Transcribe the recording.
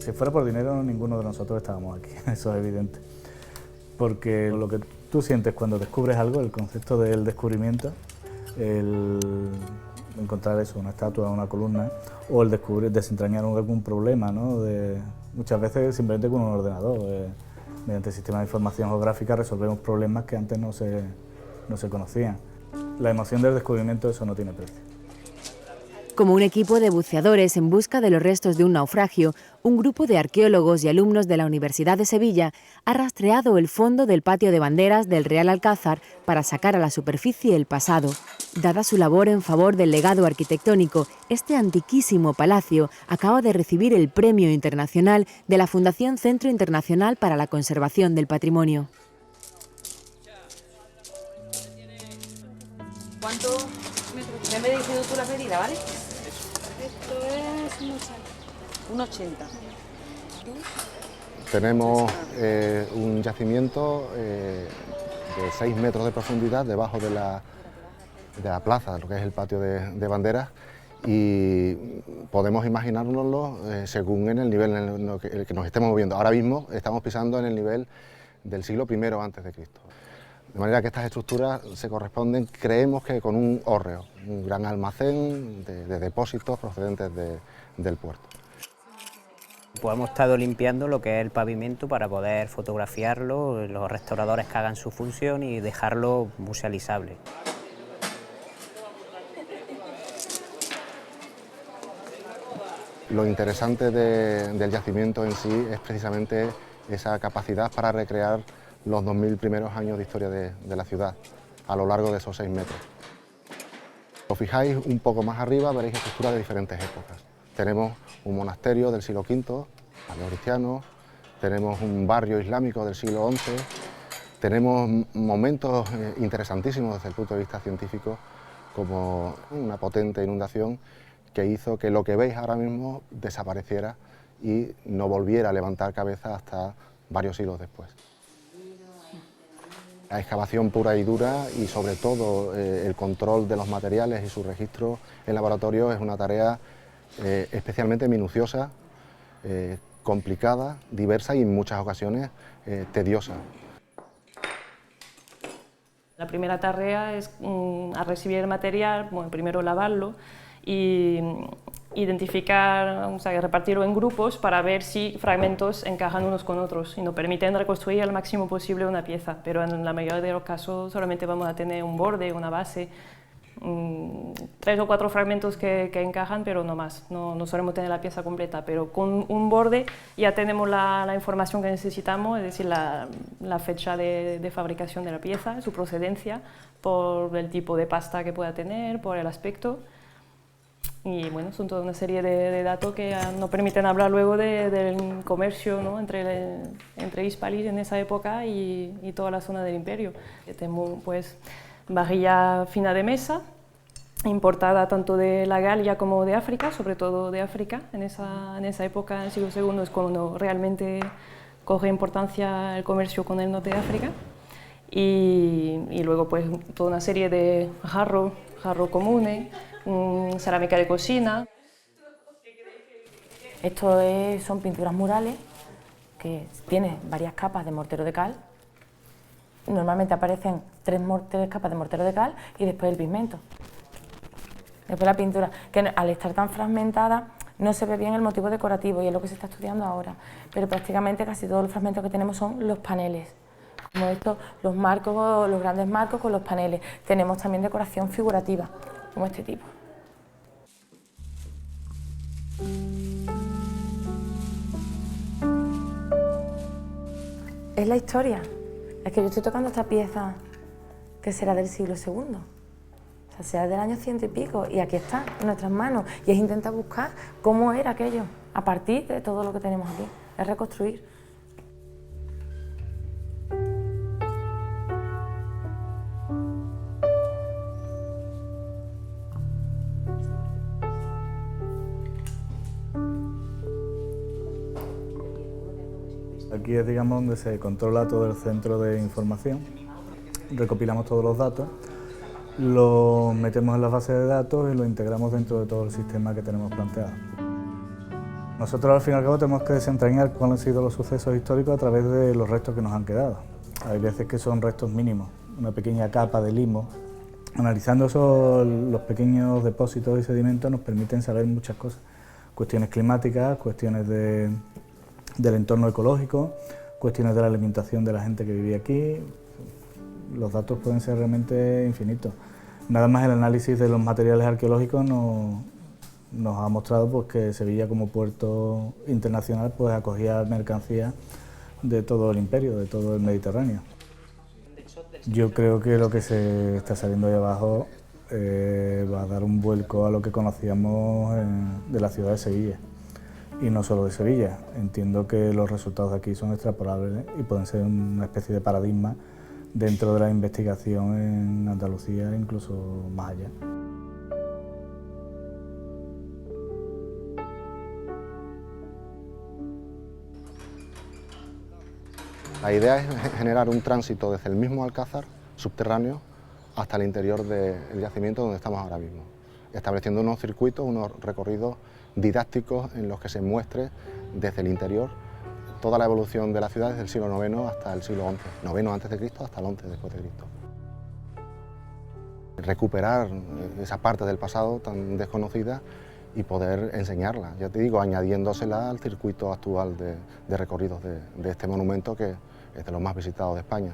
Si fuera por dinero, ninguno de nosotros estábamos aquí, eso es evidente. Porque lo que tú sientes cuando descubres algo, el concepto del descubrimiento, el encontrar eso, una estatua, una columna, o el descubrir, desentrañar algún problema, ¿no? Muchas veces simplemente con un ordenador, mediante sistemas de información geográfica resolvemos problemas que antes no se conocían. La emoción del descubrimiento, eso no tiene precio. Como un equipo de buceadores en busca de los restos de un naufragio, un grupo de arqueólogos y alumnos de la Universidad de Sevilla ha rastreado el fondo del patio de banderas del Real Alcázar para sacar a la superficie el pasado. Dada su labor en favor del legado arquitectónico, este antiquísimo palacio acaba de recibir el Premio Internacional de la Fundación Centro Internacional para la Conservación del Patrimonio. ¿Cuánto me he dirigido tú la medida, vale? Esto es un 80. Tenemos un yacimiento de 6 metros de profundidad debajo de la plaza, lo que es el patio de banderas, y podemos imaginárnoslo según en el nivel en el que nos estemos moviendo. Ahora mismo estamos pisando en el nivel del siglo I a.C. De manera que estas estructuras se corresponden, creemos que con un hórreo, un gran almacén de depósitos procedentes del puerto. Pues hemos estado limpiando lo que es el pavimento para poder fotografiarlo, los restauradores que hagan su función y dejarlo musealizable. Lo interesante del yacimiento en sí es precisamente esa capacidad para recrear los 2000 primeros años de historia de la ciudad, a lo largo de esos 6 metros. Si os fijáis un poco más arriba, veréis estructuras de diferentes épocas. Tenemos un monasterio del siglo V, paleocristiano, tenemos un barrio islámico del siglo XI, tenemos momentos interesantísimos desde el punto de vista científico, como una potente inundación que hizo que lo que veis ahora mismo desapareciera y no volviera a levantar cabeza hasta varios siglos después. La excavación pura y dura y sobre todo el control de los materiales y su registro en laboratorio es una tarea especialmente minuciosa, complicada, diversa y en muchas ocasiones tediosa. La primera tarea es al recibir el material, bueno, primero lavarlo y identificar, o sea, repartirlo en grupos para ver si fragmentos encajan unos con otros y nos permiten reconstruir al máximo posible una pieza, pero en la mayoría de los casos solamente vamos a tener un borde, una base, 3 o 4 fragmentos que encajan, pero no más, no solemos tener la pieza completa, pero con un borde ya tenemos la información que necesitamos, es decir, la fecha de fabricación de la pieza, su procedencia, por el tipo de pasta que pueda tener, por el aspecto. Y bueno, son toda una serie de datos que nos permiten hablar luego del comercio, ¿no? entre Hispalis en esa época y toda la zona del imperio. Tenemos pues vajilla fina de mesa, importada tanto de la Galia como de África, sobre todo de África. En esa época, en el siglo II, es cuando realmente coge importancia el comercio con el norte de África. Y luego pues toda una serie de jarro comunes, cerámica de cocina. Esto son pinturas murales que tienen varias capas de mortero de cal. Normalmente aparecen tres capas de mortero de cal y después el pigmento. Después la pintura, que al estar tan fragmentada no se ve bien el motivo decorativo y es lo que se está estudiando ahora, pero prácticamente casi todos los fragmentos que tenemos son los paneles. Como estos, los marcos, los grandes marcos con los paneles. Tenemos también decoración figurativa, como este tipo. Es la historia. Es que yo estoy tocando esta pieza que será del siglo II. O sea, será del año 100 y pico. Y aquí está, en nuestras manos. Y es intentar buscar cómo era aquello, a partir de todo lo que tenemos aquí. Es reconstruir. Aquí es, digamos, donde se controla todo el centro de información, recopilamos todos los datos, los metemos en las bases de datos y los integramos dentro de todo el sistema que tenemos planteado. Nosotros al fin y al cabo tenemos que desentrañar cuáles han sido los sucesos históricos a través de los restos que nos han quedado. Hay veces que son restos mínimos, una pequeña capa de limo. Analizando los pequeños depósitos y sedimentos nos permiten saber muchas cosas, cuestiones climáticas, cuestiones del entorno ecológico, cuestiones de la alimentación de la gente que vivía aquí. Los datos pueden ser realmente infinitos. Nada más el análisis de los materiales arqueológicos nos ha mostrado pues, que Sevilla como puerto internacional pues, acogía mercancías de todo el imperio, de todo el Mediterráneo. Yo creo que lo que se está saliendo ahí abajo va a dar un vuelco a lo que conocíamos de la ciudad de Sevilla. Y no solo de Sevilla. Entiendo que los resultados de aquí son extrapolables y pueden ser una especie de paradigma dentro de la investigación en Andalucía, incluso más allá. La idea es generar un tránsito desde el mismo Alcázar, subterráneo, hasta el interior del yacimiento donde estamos ahora mismo, estableciendo unos circuitos, unos recorridos didácticos en los que se muestre desde el interior toda la evolución de la ciudad desde el siglo IX hasta el siglo XI, IX antes de Cristo hasta el XI después de Cristo. Recuperar esa parte del pasado tan desconocida y poder enseñarla, ya te digo, añadiéndosela al circuito actual de recorridos de este monumento que es de los más visitados de España.